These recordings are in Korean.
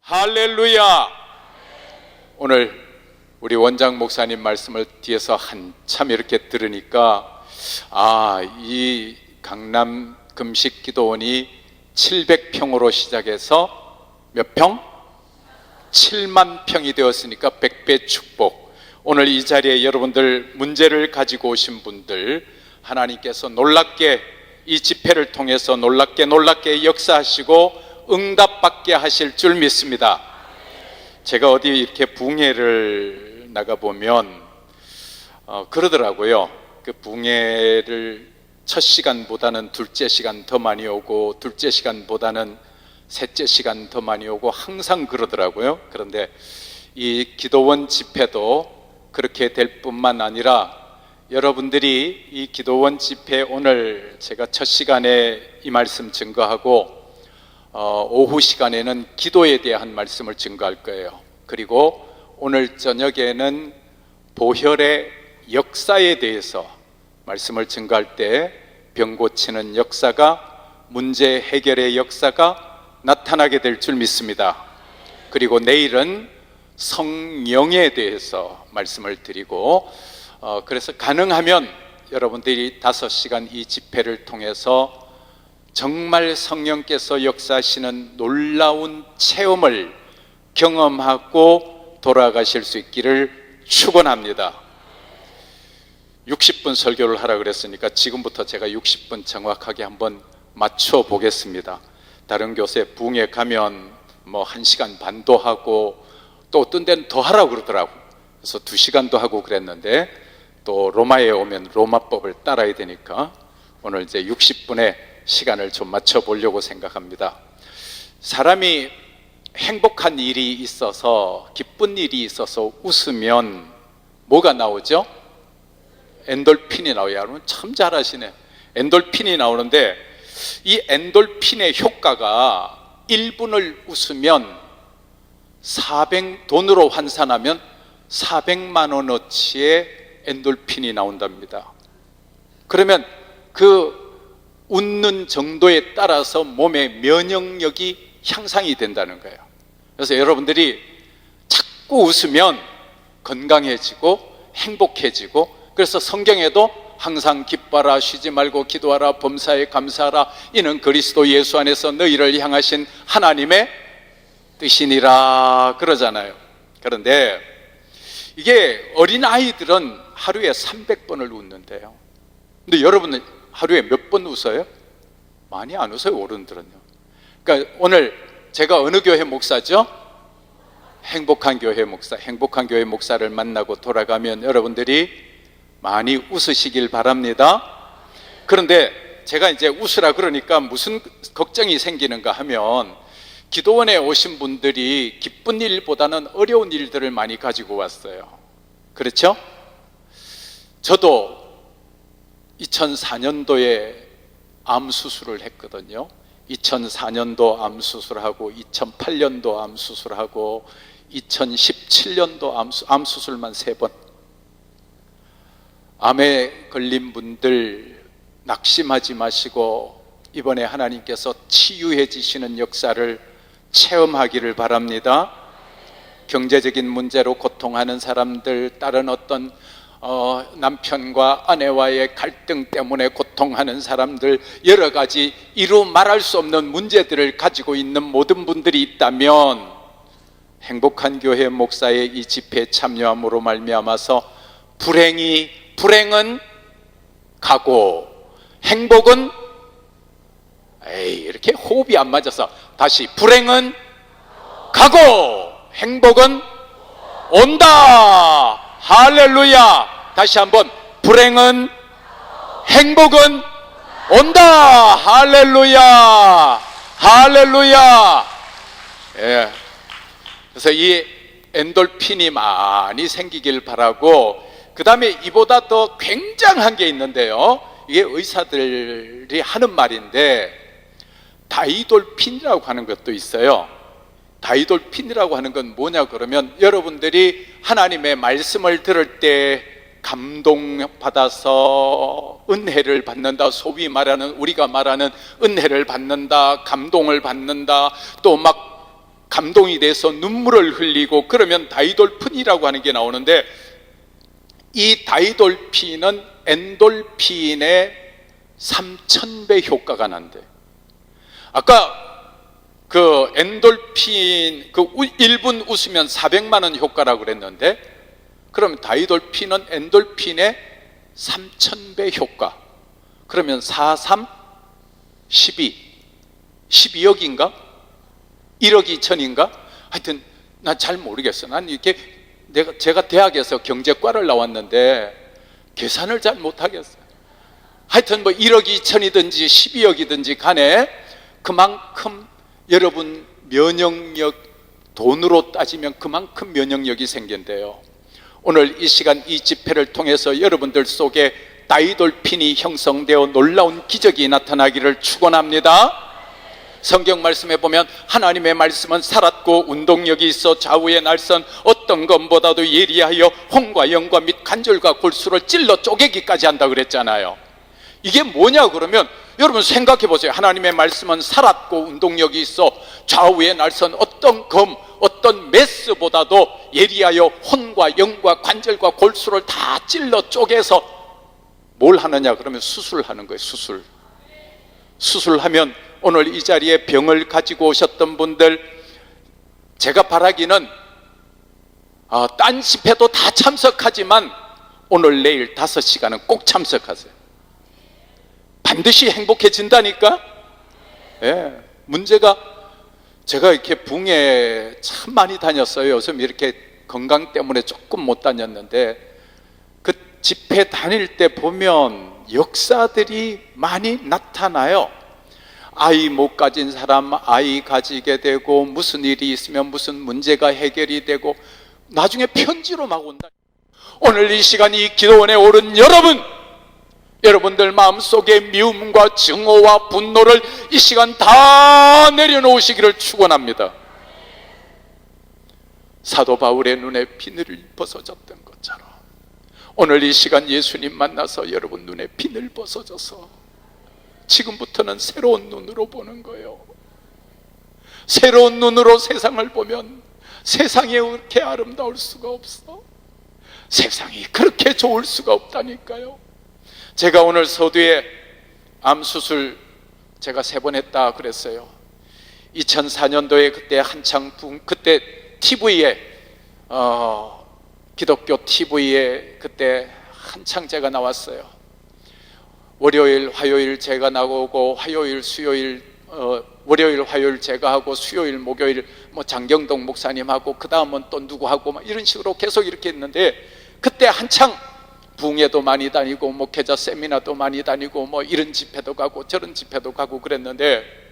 할렐루야! 오늘 우리 원장 목사님 말씀을 뒤에서 한참 이렇게 들으니까 이 강남 금식 기도원이 700평으로 시작해서 몇 평? 7만 평이 되었으니까 100배 축복. 오늘 이 자리에 여러분들 문제를 가지고 오신 분들 하나님께서 놀랍게 이 집회를 통해서 놀랍게 역사하시고 응답받게 하실 줄 믿습니다. 제가 어디 이렇게 붕해를 나가보면 그러더라고요. 그 붕해를 첫 시간보다는 둘째 시간 더 많이 오고 둘째 시간보다는 셋째 시간 더 많이 오고 항상 그러더라고요. 그런데 이 기도원 집회도 그렇게 될 뿐만 아니라 여러분들이 이 기도원 집회 오늘 제가 첫 시간에 이 말씀 증거하고 오후 시간에는 기도에 대한 말씀을 증거할 거예요. 그리고 오늘 저녁에는 보혈의 역사에 대해서 말씀을 증거할 때 병 고치는 역사가, 문제 해결의 역사가 나타나게 될 줄 믿습니다. 그리고 내일은 성령에 대해서 말씀을 드리고 그래서 가능하면 여러분들이 5시간 이 집회를 통해서 정말 성령께서 역사하시는 놀라운 체험을 경험하고 돌아가실 수 있기를 축원합니다. 60분 설교를 하라 그랬으니까 지금부터 제가 60분 정확하게 한번 맞춰 보겠습니다. 다른 교회 붕에 가면 뭐 1시간 반도 하고 또 어떤 데는 더 하라고 그러더라고요. 그래서 2시간도 하고 그랬는데 또 로마에 오면 로마법을 따라야 되니까 오늘 이제 60분에 시간을 좀 맞춰 보려고 생각합니다. 사람이 행복한 일이 있어서, 기쁜 일이 있어서 웃으면 뭐가 나오죠? 엔돌핀이 나와요. 여러분 참 잘하시네. 엔돌핀이 나오는데 이 엔돌핀의 효과가 1분을 웃으면 돈으로 환산하면 400만 원어치의 엔돌핀이 나온답니다. 그러면 그 웃는 정도에 따라서 몸의 면역력이 향상이 된다는 거예요. 그래서 여러분들이 자꾸 웃으면 건강해지고 행복해지고, 그래서 성경에도 항상 기뻐하라, 쉬지 말고 기도하라, 범사에 감사하라, 이는 그리스도 예수 안에서 너희를 향하신 하나님의 뜻이니라 그러잖아요. 그런데 이게 어린아이들은 하루에 300번을 웃는데요. 근데 여러분은 하루에 몇 번 웃어요? 많이 안 웃어요, 어른들은요. 그러니까 오늘 제가 어느 교회 목사죠? 행복한 교회 목사. 행복한 교회 목사를 만나고 돌아가면 여러분들이 많이 웃으시길 바랍니다. 그런데 제가 이제 웃으라 그러니까 무슨 걱정이 생기는가 하면 기도원에 오신 분들이 기쁜 일보다는 어려운 일들을 많이 가지고 왔어요. 그렇죠? 저도 2004년도에 암 수술을 했거든요. 2004년도 암 수술하고 2008년도 암 수술하고 2017년도 암 수술만 3번. 암에 걸린 분들 낙심하지 마시고 이번에 하나님께서 치유해 주시는 역사를 체험하기를 바랍니다. 경제적인 문제로 고통하는 사람들, 다른 어떤 남편과 아내와의 갈등 때문에 고통하는 사람들, 여러 가지 이루 말할 수 없는 문제들을 가지고 있는 모든 분들이 있다면 행복한 교회 목사의 이 집회에 참여함으로 말미암아서 불행은 가고 행복은 이렇게 호흡이 안 맞아서 다시 불행은 가고 행복은 온다. 할렐루야. 다시 한번 불행은 행복은 온다. 할렐루야. 할렐루야. 예. 그래서 이 엔돌핀이 많이 생기길 바라고, 그 다음에 이보다 더 굉장한 게 있는데요, 이게 의사들이 하는 말인데 다이돌핀이라고 하는 것도 있어요. 다이돌핀이라고 하는 건 뭐냐 그러면 여러분들이 하나님의 말씀을 들을 때 감동받아서 은혜를 받는다, 소위 말하는 우리가 말하는 은혜를 받는다, 감동을 받는다, 또 막 감동이 돼서 눈물을 흘리고 그러면 다이돌핀이라고 하는 게 나오는데, 이 다이돌핀은 엔돌핀의 3000배 효과가 난대. 아까 그 엔돌핀, 그 1분 웃으면 400만 원 효과라고 그랬는데, 그럼 다이돌핀은 엔돌핀의 3000배 효과. 그러면 4, 3, 12, 12억인가? 1억 2천인가? 하여튼 난 잘 모르겠어. 난 이렇게 제가 대학에서 경제과를 나왔는데 계산을 잘 못하겠어요. 하여튼 뭐 1억 2천이든지 12억이든지 간에 그만큼 여러분 면역력, 돈으로 따지면 그만큼 면역력이 생긴대요. 오늘 이 시간 이 집회를 통해서 여러분들 속에 다이돌핀이 형성되어 놀라운 기적이 나타나기를 축원합니다. 성경 말씀에 보면 하나님의 말씀은 살았고 운동력이 있어 좌우의 날선 어떤 것보다도 예리하여 혼과 영과 및 관절과 골수를 찔러 쪼개기까지 한다 그랬잖아요. 이게 뭐냐 그러면 여러분 생각해 보세요. 하나님의 말씀은 살았고 운동력이 있어 좌우의 날선 어떤 검, 어떤 메스보다도 예리하여 혼과 영과 관절과 골수를 다 찔러 쪼개서 뭘 하느냐 그러면 수술하는 거예요. 수술하면 오늘 이 자리에 병을 가지고 오셨던 분들, 제가 바라기는 딴 집회도 다 참석하지만 오늘 내일 5시간은 꼭 참석하세요. 반드시 행복해진다니까. 예, 문제가 제가 이렇게 붕에 참 많이 다녔어요. 요즘 이렇게 건강 때문에 조금 못 다녔는데, 그 집회 다닐 때 보면 역사들이 많이 나타나요. 아이 못 가진 사람 아이 가지게 되고, 무슨 일이 있으면 무슨 문제가 해결이 되고, 나중에 편지로 막 온다. 오늘 이 시간 이 기도원에 오른 여러분들 마음속에 미움과 증오와 분노를 이 시간 다 내려놓으시기를 축원합니다. 사도 바울의 눈에 비늘이 벗어졌던 것처럼 오늘 이 시간 예수님 만나서 여러분 눈에 비늘 벗어져서 지금부터는 새로운 눈으로 보는 거예요. 새로운 눈으로 세상을 보면 세상이 그렇게 아름다울 수가 없어. 세상이 그렇게 좋을 수가 없다니까요. 제가 오늘 서두에 암수술 제가 3번 했다 그랬어요. 2004년도에 그때 한창 그때 TV에 기독교 TV에 그때 한창 제가 나왔어요. 월요일 화요일 제가 나오고 화요일 수요일 월요일 화요일 제가 하고 수요일 목요일 뭐 장경동 목사님하고 그 다음은 또 누구하고 막 이런 식으로 계속 이렇게 했는데, 그때 한창 붕에도 많이 다니고 목회자 세미나도 많이 다니고 뭐 이런 집회도 가고 저런 집회도 가고 그랬는데,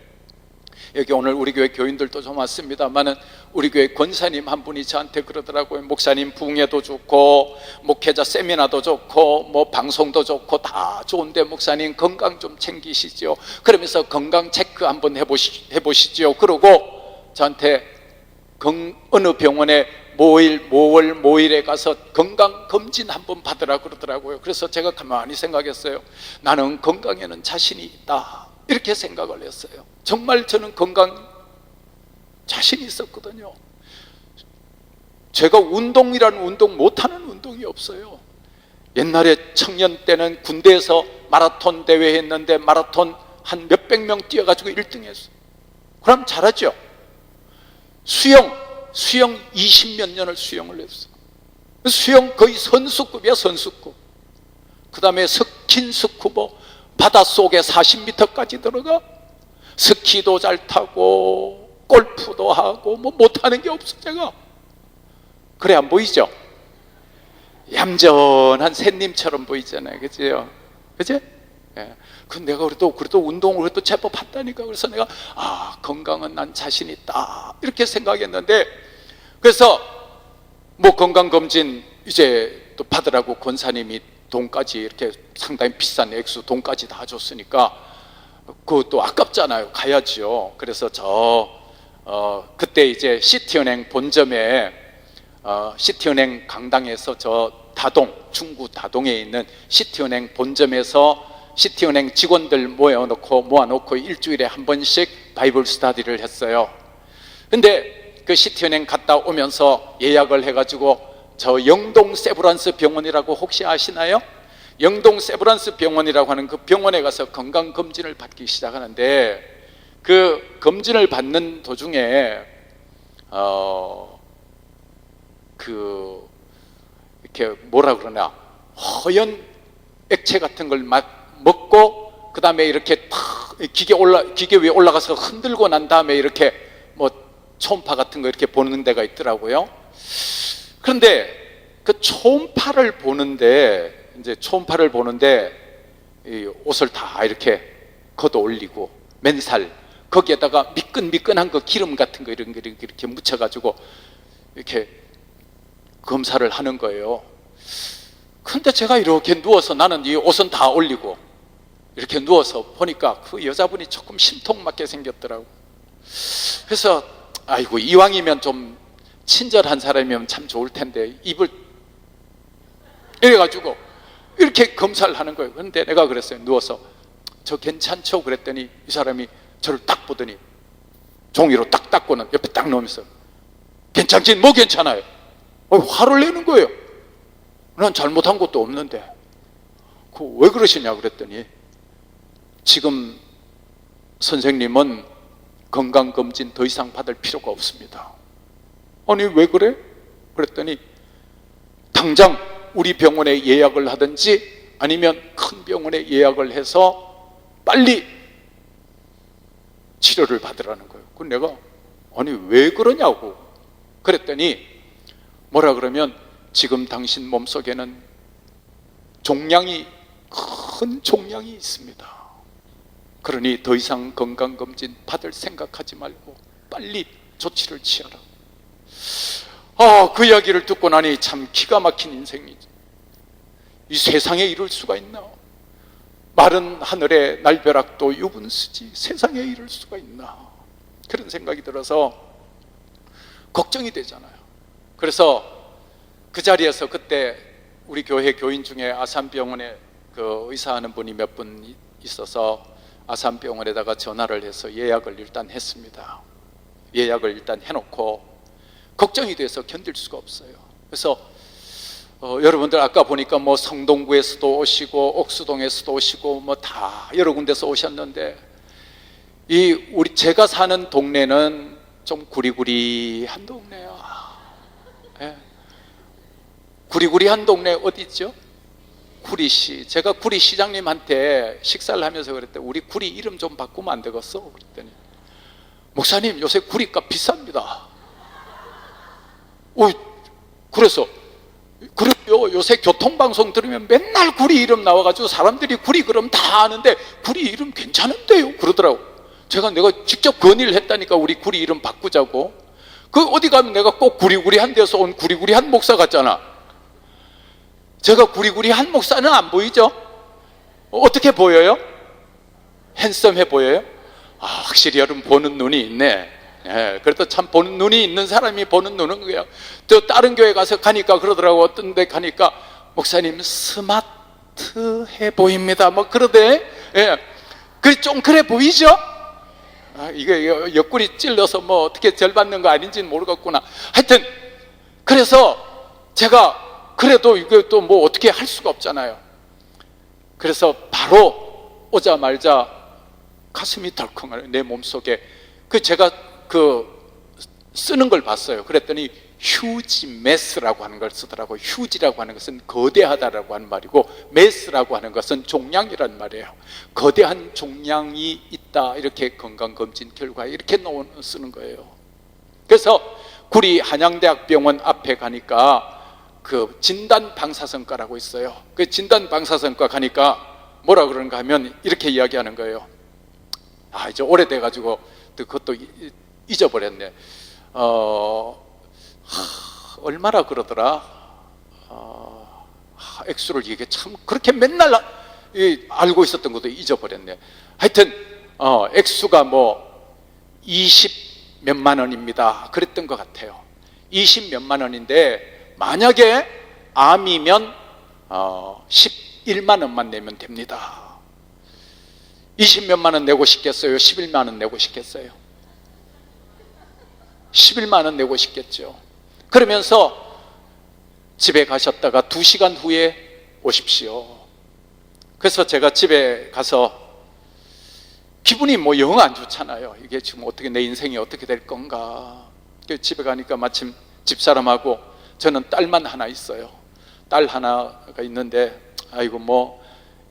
여기 오늘 우리 교회 교인들도 좀 왔습니다만은 우리 교회 권사님 한 분이 저한테 그러더라고요. 목사님 붕에도 좋고 목회자 세미나도 좋고 뭐 방송도 좋고 다 좋은데 목사님 건강 좀 챙기시죠. 그러면서 건강 체크 한번 해보시죠. 그러고 저한테 어느 병원에 모일에 가서 건강검진 한번 받으라 그러더라고요. 그래서 제가 가만히 생각했어요. 나는 건강에는 자신이 있다, 이렇게 생각을 했어요. 정말 저는 건강 자신이 있었거든요. 제가 운동이라는 운동 못하는 운동이 없어요. 옛날에 청년 때는 군대에서 마라톤 대회 했는데 마라톤 한 몇백 명 뛰어가지고 1등 했어요. 그럼 잘하죠. 수영 20몇 년을 수영을 했어. 수영 거의 선수급이야, 선수급. 그 다음에 스킨 스쿠버, 바닷속에 40m까지 들어가. 스키도 잘 타고 골프도 하고 뭐 못하는 게 없어 제가. 그래 안 보이죠? 얌전한 새님처럼 보이잖아요, 그죠? 그죠? 예. 그 내가 그래도 운동을 또 제법 한다니까. 그래서 내가 건강은 난 자신 있다, 이렇게 생각했는데, 그래서 뭐 건강검진 이제 또 받으라고 권사님이 돈까지 이렇게 상당히 비싼 액수 돈까지 다 줬으니까 그것도 아깝잖아요. 가야지요. 그래서 그때 이제 시티은행 본점에 시티은행 강당에서 중구 다동에 있는 시티은행 본점에서 시티은행 직원들 모아놓고 일주일에 한 번씩 바이블 스터디를 했어요. 근데 그 시티은행 갔다 오면서 예약을 해가지고 저 영동 세브란스 병원이라고 혹시 아시나요? 영동 세브란스 병원이라고 하는 그 병원에 가서 건강검진을 받기 시작하는데, 그 검진을 받는 도중에 이렇게 뭐라 그러나 허연 액체 같은 걸 먹고 그 다음에 이렇게 탁 기계 위에 올라가서 흔들고 난 다음에 이렇게 뭐 초음파 같은 거 이렇게 보는 데가 있더라고요. 그런데 그 초음파를 보는데 이 옷을 다 이렇게 걷어 올리고 맨살 거기에다가 미끈미끈한 거 기름 같은 거 이런 거 이렇게 묻혀가지고 이렇게 검사를 하는 거예요. 근데 제가 이렇게 누워서, 나는 이 옷은 다 올리고 이렇게 누워서 보니까 그 여자분이 조금 심통맞게 생겼더라고. 그래서 아이고, 이왕이면 좀 친절한 사람이면 참 좋을 텐데 입을 이래가지고 이렇게 검사를 하는 거예요. 그런데 내가 그랬어요. 누워서 저 괜찮죠? 그랬더니 이 사람이 저를 딱 보더니 종이로 딱 닦고는 옆에 딱 놓으면서 괜찮긴 뭐 괜찮아요? 화를 내는 거예요. 난 잘못한 것도 없는데. 왜 그러시냐 그랬더니 지금 선생님은 건강검진 더 이상 받을 필요가 없습니다. 아니 왜 그래? 그랬더니 당장 우리 병원에 예약을 하든지 아니면 큰 병원에 예약을 해서 빨리 치료를 받으라는 거예요. 그럼 내가 아니 왜 그러냐고 그랬더니 뭐라 그러면 지금 당신 몸속에는 큰 종양이 있습니다. 그러니 더 이상 건강검진 받을 생각하지 말고 빨리 조치를 취하라. 그 이야기를 듣고 나니 참 기가 막힌 인생이지. 이 세상에 이럴 수가 있나? 마른 하늘에 날벼락도 유분수지 세상에 이럴 수가 있나? 그런 생각이 들어서 걱정이 되잖아요. 그래서 그 자리에서 그때 우리 교회 교인 중에 아산병원에 그 의사하는 분이 몇 분 있어서 아산병원에다가 전화를 해서 예약을 일단 했습니다. 예약을 일단 해놓고 걱정이 돼서 견딜 수가 없어요. 그래서 여러분들 아까 보니까 뭐 성동구에서도 오시고 옥수동에서도 오시고 뭐 다 여러 군데서 오셨는데 제가 사는 동네는 좀 구리구리한 동네야. 예. 구리구리한 동네 어디 있죠? 구리시. 제가 구리시장님한테 식사를 하면서 그랬대. 우리 구리 이름 좀 바꾸면 안 되겠어? 그랬더니 목사님 요새 구리값 비쌉니다. 그래서 그래요. 요새 교통방송 들으면 맨날 구리 이름 나와가지고 사람들이 구리 그럼 다 아는데 구리 이름 괜찮은데요? 그러더라고. 내가 직접 건의를 했다니까 우리 구리 이름 바꾸자고. 어디 가면 내가 꼭 구리구리한 데서 온 구리구리한 목사 같잖아. 제가 구리구리한 목사는 안 보이죠? 어떻게 보여요? 핸섬해 보여요? 확실히 여러분 보는 눈이 있네. 예, 그래도 참 보는 눈이 있는 사람이 보는 눈은 그냥 또 다른 교회 가니까 그러더라고. 어떤 데 가니까 목사님 스마트해 보입니다 뭐 그러대. 예, 좀 그래 보이죠? 이게 옆구리 찔러서 뭐 어떻게 절 받는 거 아닌지는 모르겠구나. 하여튼 그래서 제가 그래도 이거 또 뭐 어떻게 할 수가 없잖아요. 그래서 바로 오자마자 가슴이 덜컹하네. 내 몸속에 제가 쓰는 걸 봤어요. 그랬더니 휴지 메스라고 하는 걸 쓰더라고요. 휴지라고 하는 것은 거대하다라고 하는 말이고 메스라고 하는 것은 종양이란 말이에요. 거대한 종양이 있다 이렇게 건강검진 결과에 이렇게 쓰는 거예요. 그래서 구리 한양대학병원 앞에 가니까 진단방사선과라고 있어요. 진단방사선과 가니까 뭐라 그러는가 하면 이렇게 이야기하는 거예요. 이제 오래돼가지고 그것도 잊어버렸네. 얼마나 그러더라. 액수를 이게 참 그렇게 맨날 알고 있었던 것도 잊어버렸네. 하여튼 액수가 뭐 20 몇만 원입니다. 그랬던 것 같아요. 20 몇만 원인데 만약에 암이면 11만 원만 내면 됩니다. 20 몇만 원 내고 싶겠어요? 11만 원 내고 싶겠어요? 11만 원 내고 싶겠죠. 그러면서 집에 가셨다가 2시간 후에 오십시오. 그래서 제가 집에 가서 기분이 뭐 영 안 좋잖아요. 이게 지금 어떻게 내 인생이 어떻게 될 건가. 집에 가니까 마침 집사람하고 저는 딸만 하나 있어요. 딸 하나가 있는데 아이고 뭐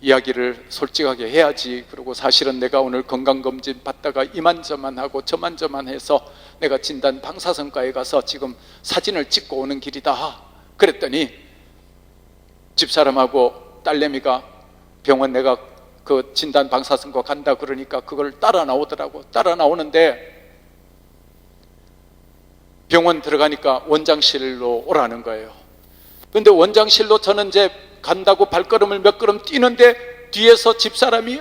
이야기를 솔직하게 해야지. 그리고 사실은 내가 오늘 건강검진 받다가 이만저만 하고 저만저만 해서 내가 진단 방사선과에 가서 지금 사진을 찍고 오는 길이다. 그랬더니 집사람하고 딸내미가 병원 내가 그 진단 방사선과 간다 그러니까 그걸 따라 나오더라고. 따라 나오는데 병원 들어가니까 원장실로 오라는 거예요. 근데 원장실로 저는 이제 간다고 발걸음을 몇 걸음 뛰는데 뒤에서 집사람이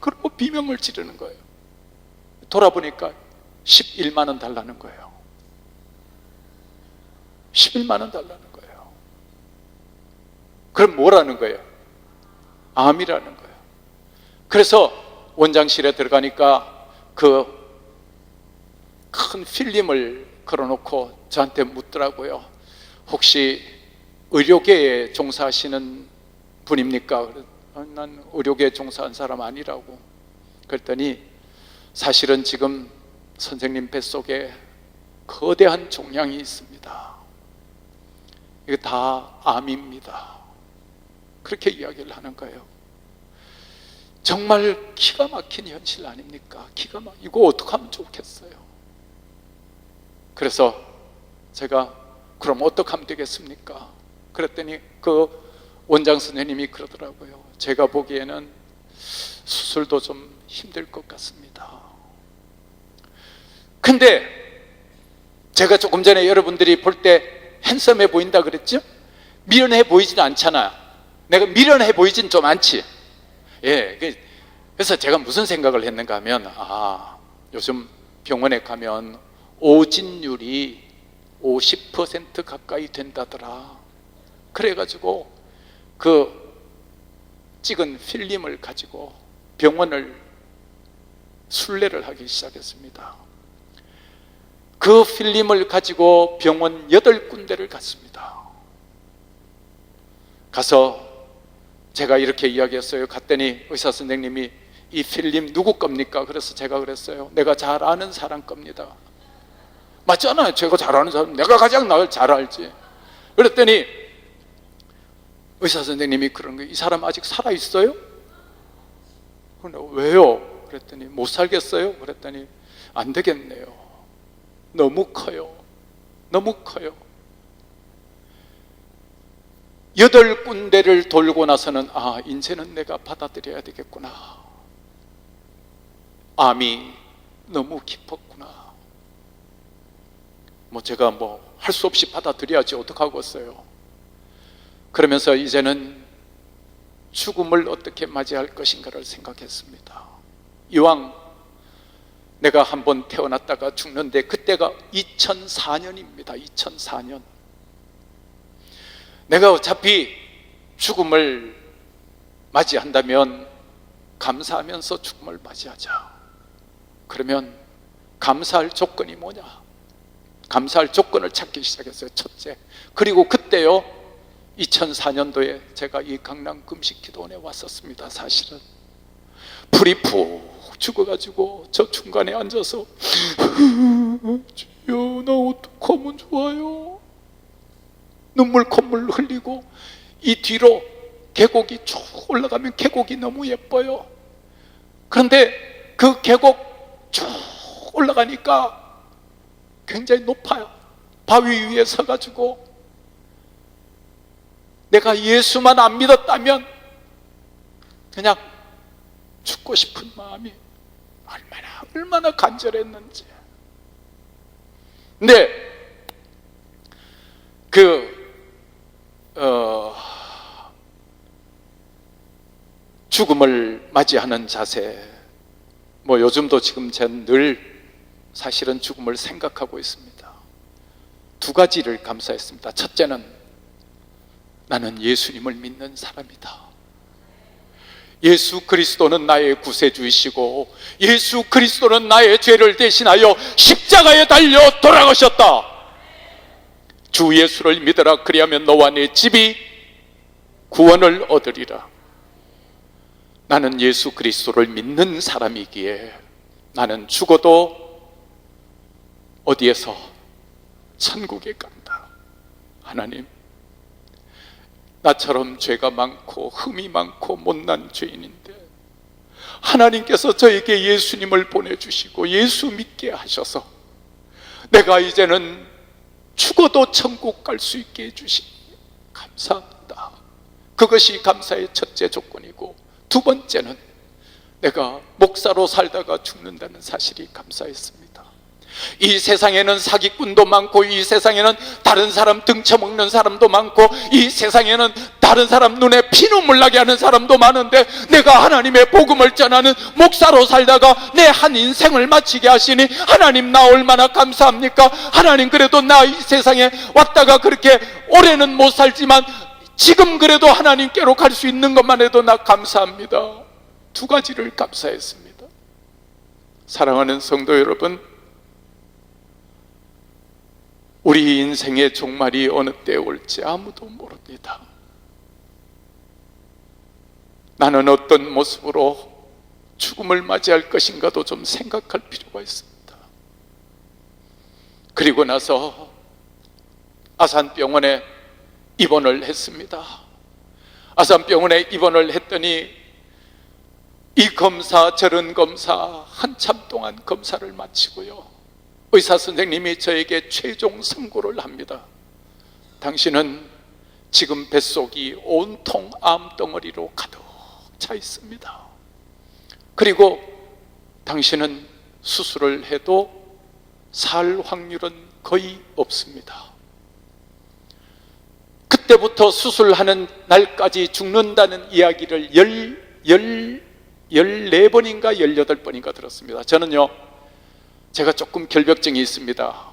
그러고 비명을 지르는 거예요. 돌아보니까 11만 원 달라는 거예요. 11만 원 달라는 거예요. 그럼 뭐라는 거예요? 암이라는 거예요. 그래서 원장실에 들어가니까 그 큰 필름을 걸어놓고 저한테 묻더라고요. 혹시 의료계에 종사하시는 분입니까? 난 의료계에 종사한 사람 아니라고. 그랬더니 사실은 지금 선생님 뱃속에 거대한 종양이 있습니다. 이게 다 암입니다. 그렇게 이야기를 하는 거예요. 정말 기가 막힌 현실 아닙니까? 이거 어떻게 하면 좋겠어요? 그래서 제가 그럼 어떻게 하면 되겠습니까? 그랬더니 그 원장 선생님이 그러더라고요. 제가 보기에는 수술도 좀 힘들 것 같습니다. 근데 제가 조금 전에 여러분들이 볼 때 핸섬해 보인다 그랬죠? 미련해 보이지는 않잖아. 내가 미련해 보이진 좀 않지. 예, 그래서 제가 무슨 생각을 했는가 하면 요즘 병원에 가면 오진율이 50% 가까이 된다더라. 그래가지고 그 찍은 필름을 가지고 병원을 순례를 하기 시작했습니다. 그 필름을 가지고 병원 8군데를 갔습니다. 가서 제가 이렇게 이야기했어요. 갔더니 의사 선생님이 이 필름 누구 겁니까? 그래서 제가 그랬어요. 내가 잘 아는 사람 겁니다. 맞잖아요. 제가 잘 아는 사람, 내가 가장 나를 잘 알지. 그랬더니 의사 선생님이 그런 거예요. 이 사람 아직 살아있어요? 왜요? 그랬더니 못 살겠어요? 그랬더니 안 되겠네요. 너무 커요. 너무 커요. 8군데를 돌고 나서는 이제는 내가 받아들여야 되겠구나. 암이 너무 깊었구나. 제가 할 수 없이 받아들여야지 어떡하겠어요. 그러면서 이제는 죽음을 어떻게 맞이할 것인가를 생각했습니다. 이왕 내가 한번 태어났다가 죽는데 그때가 2004년입니다. 2004년. 내가 어차피 죽음을 맞이한다면 감사하면서 죽음을 맞이하자. 그러면 감사할 조건이 뭐냐? 감사할 조건을 찾기 시작했어요. 첫째. 그리고 그때요 2004년도에 제가 이 강남 금식기도원에 왔었습니다. 사실은 불이 푹 죽어가지고 저 중간에 앉아서 주여 나 어떻게 하면 좋아요? 눈물 콧물 흘리고 이 뒤로 계곡이 쭉 올라가면 계곡이 너무 예뻐요. 그런데 그 계곡 쭉 올라가니까 굉장히 높아요. 바위 위에 서가지고 내가 예수만 안 믿었다면 그냥 죽고 싶은 마음이 얼마나 간절했는지. 근데 죽음을 맞이하는 자세, 요즘도 지금 전 늘 사실은 죽음을 생각하고 있습니다. 2가지를 감사했습니다. 첫째는 나는 예수님을 믿는 사람이다. 예수 그리스도는 나의 구세주이시고 예수 그리스도는 나의 죄를 대신하여 십자가에 달려 돌아가셨다. 주 예수를 믿어라. 그리하면 너와 내 집이 구원을 얻으리라. 나는 예수 그리스도를 믿는 사람이기에 나는 죽어도 어디에서? 천국에 간다. 하나님, 나처럼 죄가 많고 흠이 많고 못난 죄인인데 하나님께서 저에게 예수님을 보내주시고 예수 믿게 하셔서 내가 이제는 죽어도 천국 갈 수 있게 해주시니 감사합니다. 그것이 감사의 첫째 조건이고, 두 번째는 내가 목사로 살다가 죽는다는 사실이 감사했습니다. 이 세상에는 사기꾼도 많고, 이 세상에는 다른 사람 등쳐먹는 사람도 많고, 이 세상에는 다른 사람 눈에 피눈물 나게 하는 사람도 많은데, 내가 하나님의 복음을 전하는 목사로 살다가 내 한 인생을 마치게 하시니 하나님, 나 얼마나 감사합니까? 하나님, 그래도 나 이 세상에 왔다가 그렇게 오래는 못 살지만 지금 그래도 하나님께로 갈 수 있는 것만 해도 나 감사합니다. 두 가지를 감사했습니다. 사랑하는 성도 여러분, 우리 인생의 종말이 어느 때 올지 아무도 모릅니다. 나는 어떤 모습으로 죽음을 맞이할 것인가도 좀 생각할 필요가 있습니다. 그리고 나서 아산병원에 입원을 했습니다. 아산병원에 입원을 했더니 이 검사 저런 검사 한참 동안 검사를 마치고요, 의사 선생님이 저에게 최종 선고를 합니다. 당신은 지금 뱃속이 온통 암덩어리로 가득 차 있습니다. 그리고 당신은 수술을 해도 살 확률은 거의 없습니다. 그때부터 수술하는 날까지 죽는다는 이야기를 14번인가 18번인가 들었습니다. 저는요, 제가 조금 결벽증이 있습니다.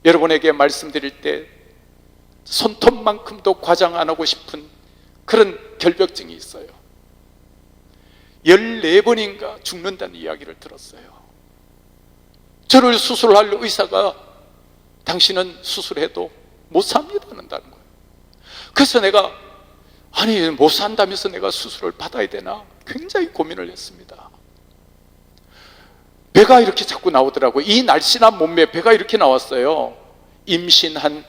여러분에게 말씀드릴 때 손톱만큼도 과장 안 하고 싶은 그런 결벽증이 있어요. 14번인가 죽는다는 이야기를 들었어요. 저를 수술할 의사가 당신은 수술해도 못 삽니다는 다는 거예요. 그래서 내가, 아니 못 산다면서 내가 수술을 받아야 되나 굉장히 고민을 했습니다. 배가 이렇게 자꾸 나오더라고요. 이 날씬한 몸매에 배가 이렇게 나왔어요. 임신한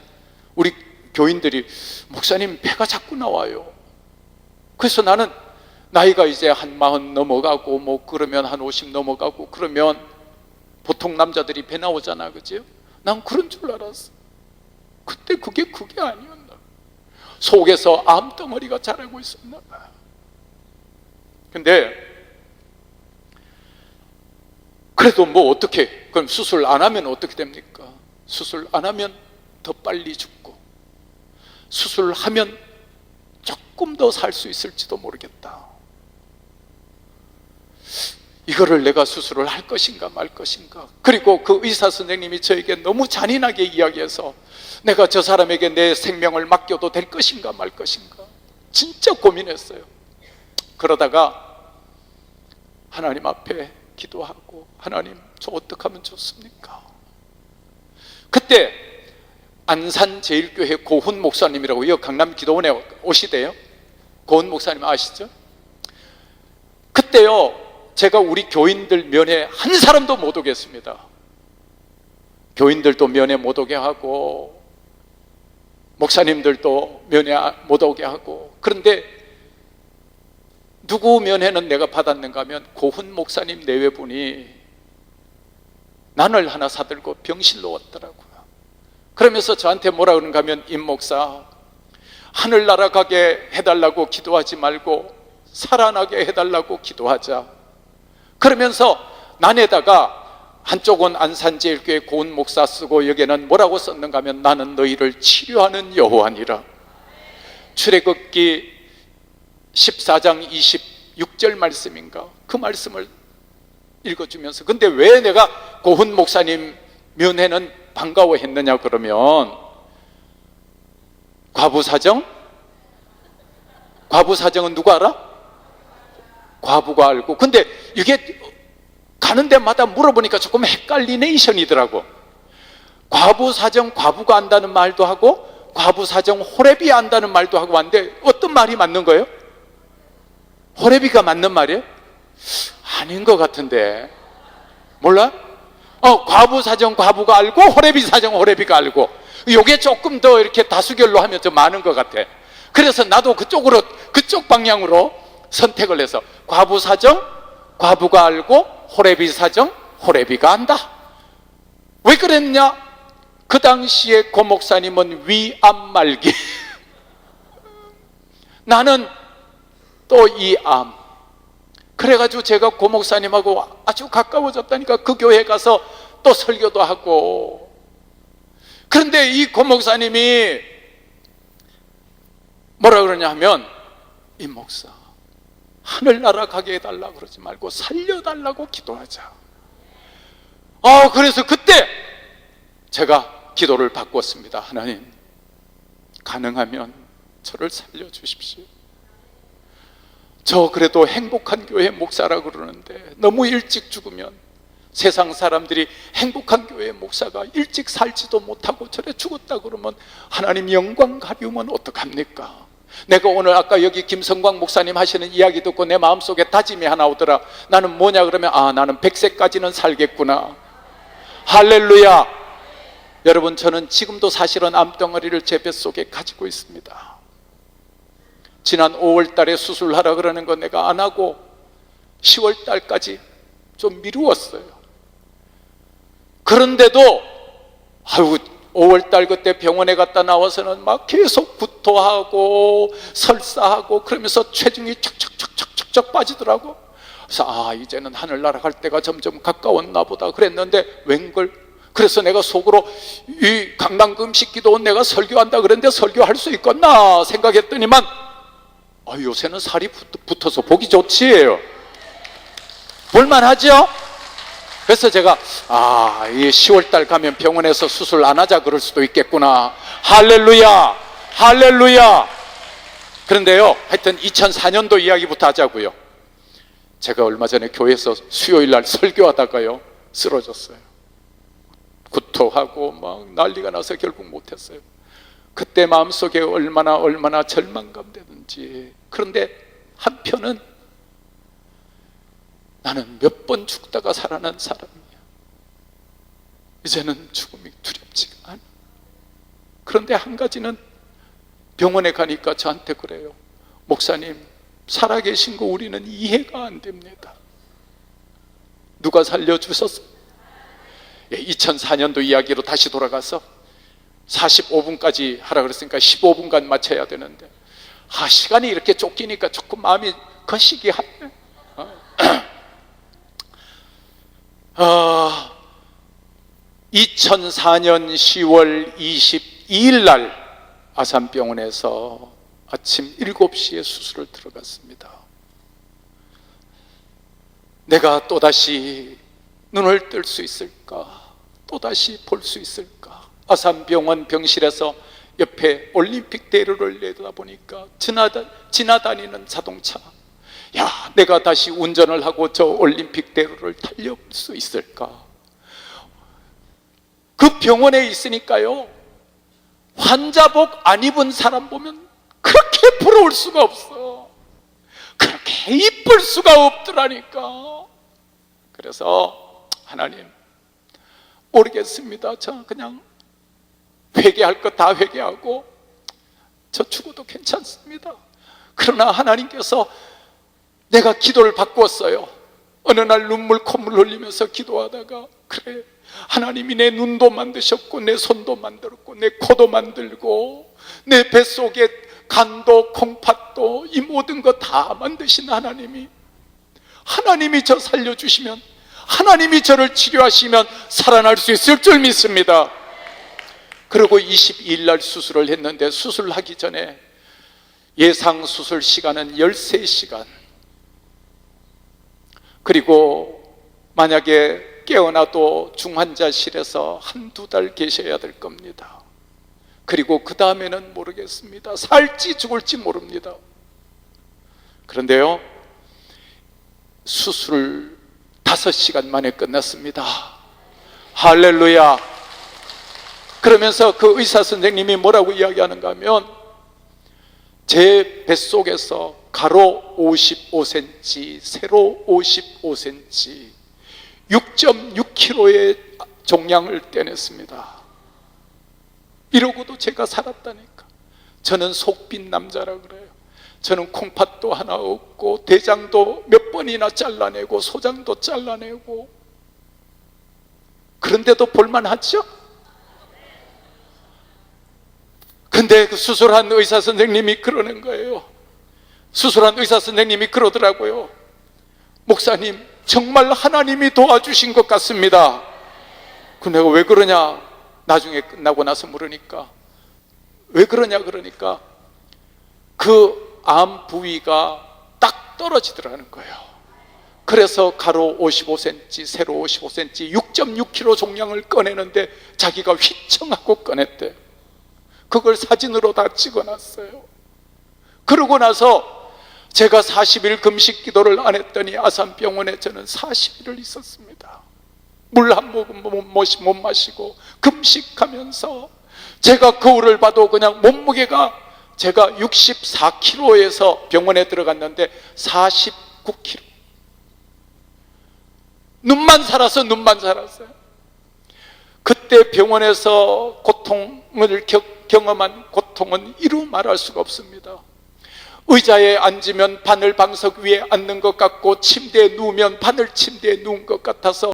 우리 교인들이, 목사님 배가 자꾸 나와요. 그래서 나는 나이가 이제 한 40 넘어가고 뭐 그러면 한 50 넘어가고 그러면 보통 남자들이 배 나오잖아, 그죠? 난 그런 줄 알았어. 그때 그게 아니었나. 속에서 암덩어리가 자라고 있었나 봐. 근데 그래도 뭐 어떻게, 그럼 수술 안 하면 어떻게 됩니까? 수술 안 하면 더 빨리 죽고, 수술하면 조금 더 살 수 있을지도 모르겠다. 이거를 내가 수술을 할 것인가 말 것인가. 그리고 그 의사 선생님이 저에게 너무 잔인하게 이야기해서 내가 저 사람에게 내 생명을 맡겨도 될 것인가 말 것인가 진짜 고민했어요. 그러다가 하나님 앞에 기도하고, 하나님 저 어떻게 하면 좋습니까? 그때 안산제일교회 고훈 목사님이라고요, 강남 기도원에 오시대요. 고훈 목사님 아시죠? 그때요, 제가 우리 교인들 면회 한 사람도 못 오게 했습니다. 교인들도 면회 못 오게 하고 목사님들도 면회 못 오게 하고. 그런데 누구 면회는 내가 받았는가 하면 고훈 목사님 내외분이 난을 하나 사들고 병실로 왔더라고요. 그러면서 저한테 뭐라 그러는가 하면, 임 목사, 하늘 날아가게 해달라고 기도하지 말고 살아나게 해달라고 기도하자. 그러면서 난에다가 한쪽은 안산제일교회 고은 목사 쓰고 여기에는 뭐라고 썼는가 하면, 나는 너희를 치료하는 여호와니라. 출애굽기 14장 26절 말씀인가, 그 말씀을 읽어주면서, 근데 왜 내가 고훈 목사님 면회는 반가워했느냐 그러면, 과부사정은 누구 알아? 과부가 알고. 근데 이게 가는 데마다 물어보니까 조금 헷갈리네이션이더라고. 과부 사정 과부가 안다는 말도 하고 과부 사정 호레비 안다는 말도 하고 하는데 어떤 말이 맞는 거예요? 호레비가 맞는 말이에요? 아닌 것 같은데. 몰라? 과부 사정 과부가 알고 호레비 사정 호레비가 알고. 요게 조금 더 이렇게 다수결로 하면 더 많은 것 같아. 그래서 나도 그쪽 방향으로 선택을 해서 과부 사정 과부가 알고 호레비 사정 호레비가 안다. 왜 그랬냐? 그 당시에 고 목사님은 위암 말기 나는 또 이 암. 그래가지고 제가 고 목사님하고 아주 가까워졌다니까. 그 교회 가서 또 설교도 하고. 그런데 이 고 목사님이 뭐라 그러냐 하면, 이 목사 하늘나라 가게 해달라 그러지 말고 살려달라고 기도하자. 그래서 그때 제가 기도를 바꿨습니다. 하나님, 가능하면 저를 살려주십시오. 저 그래도 행복한 교회 목사라 그러는데 너무 일찍 죽으면 세상 사람들이 행복한 교회 목사가 일찍 살지도 못하고 저래 죽었다 그러면 하나님 영광 가리우면 어떡합니까? 내가 오늘 아까 여기 김성광 목사님 하시는 이야기 듣고 내 마음속에 다짐이 하나 오더라. 나는 뭐냐 그러면 나는 100세까지는 살겠구나. 할렐루야. 여러분, 저는 지금도 사실은 암덩어리를 제 뱃속에 가지고 있습니다. 지난 5월 달에 수술하라 그러는 거 내가 안 하고 10월 달까지 좀 미루었어요. 그런데도 5월 달 그때 병원에 갔다 나와서는 막 계속 구토하고 설사하고 그러면서 체중이 척척 빠지더라고. 그래서 이제는 하늘나라 갈 때가 점점 가까웠나 보다 그랬는데 웬걸. 그래서 내가 속으로 이 강남금식 기도원 내가 설교한다 그랬는데 설교할 수 있겠나 생각했더니만 요새는 살이 붙어서 보기 좋지. 볼만하죠? 그래서 제가 이 10월달 가면 병원에서 수술 안 하자 그럴 수도 있겠구나. 할렐루야, 할렐루야. 그런데요, 하여튼 2004년도 이야기부터 하자고요. 제가 얼마 전에 교회에서 수요일 날 설교하다가요 쓰러졌어요. 구토하고 막 난리가 나서 결국 못했어요. 그때 마음속에 얼마나 절망감 되는지. 그런데 한편은 나는 몇 번 죽다가 살아난 사람이야. 이제는 죽음이 두렵지가 않아. 그런데 한 가지는 병원에 가니까 저한테 그래요. 목사님, 살아계신 거 우리는 이해가 안 됩니다. 누가 살려주셨어? 2004년도 이야기로 다시 돌아가서 45분까지 하라 그랬으니까 15분간 맞춰야 되는데 시간이 이렇게 쫓기니까 조금 마음이 거시기 하네. 2004년 10월 22일 날 아산병원에서 아침 7시에 수술을 들어갔습니다. 내가 또다시 눈을 뜰 수 있을까? 또다시 볼 수 있을까? 아산병원 병실에서 옆에 올림픽대로를 내다보니까 지나다니는 자동차. 내가 다시 운전을 하고 저 올림픽대로를 달려볼 수 있을까? 그 병원에 있으니까요, 환자복 안 입은 사람 보면 그렇게 부러울 수가 없어. 그렇게 이쁠 수가 없더라니까. 그래서 하나님, 모르겠습니다. 저 그냥 회개할 거 다 회개하고 저 죽어도 괜찮습니다. 그러나 하나님께서 내가 기도를 바꾸었어요. 어느 날 눈물 콧물 흘리면서 기도하다가, 그래, 하나님이 내 눈도 만드셨고 내 손도 만들었고 내 코도 만들고 내 뱃속에 간도 콩팥도 이 모든 거 다 만드신 하나님이 저 살려주시면, 하나님이 저를 치료하시면 살아날 수 있을 줄 믿습니다. 그리고 22일 날 수술을 했는데, 수술하기 전에 예상 수술 시간은 13시간. 그리고 만약에 깨어나도 중환자실에서 한두 달 계셔야 될 겁니다. 그리고 그 다음에는 모르겠습니다. 살지 죽을지 모릅니다. 그런데요, 수술을 5시간 만에 끝났습니다. 할렐루야. 그러면서 그 의사 선생님이 뭐라고 이야기하는가 하면, 제 뱃속에서 가로 55cm, 세로 55cm, 6.6kg의 종양을 떼냈습니다. 이러고도 제가 살았다니까. 저는 속빈 남자라 그래요. 저는 콩팥도 하나 없고, 대장도 몇 번이나 잘라내고, 소장도 잘라내고, 그런데도 볼만하죠? 근데 그 수술한 의사 선생님이 그러는 거예요. 수술한 의사 선생님이 그러더라고요. 목사님, 정말 하나님이 도와주신 것 같습니다. 그 내가 왜 그러냐, 나중에 끝나고 나서 물으니까, 왜 그러냐 그러니까, 그 암 부위가 딱 떨어지더라는 거예요. 그래서 가로 55cm, 세로 55cm, 6.6kg 종양을 꺼내는데 자기가 휘청하고 꺼냈대. 그걸 사진으로 다 찍어놨어요. 그러고 나서 제가 40일 금식 기도를 안 했더니 아산병원에 저는 40일을 있었습니다. 물 한 모금 못 마시고 금식하면서, 제가 거울을 봐도 그냥 몸무게가, 제가 64kg에서 병원에 들어갔는데 49kg. 눈만 살았어요. 그때 병원에서 고통을 경험한 고통은 이루 말할 수가 없습니다. 의자에 앉으면 바늘 방석 위에 앉는 것 같고, 침대에 누우면 바늘 침대에 누운 것 같아서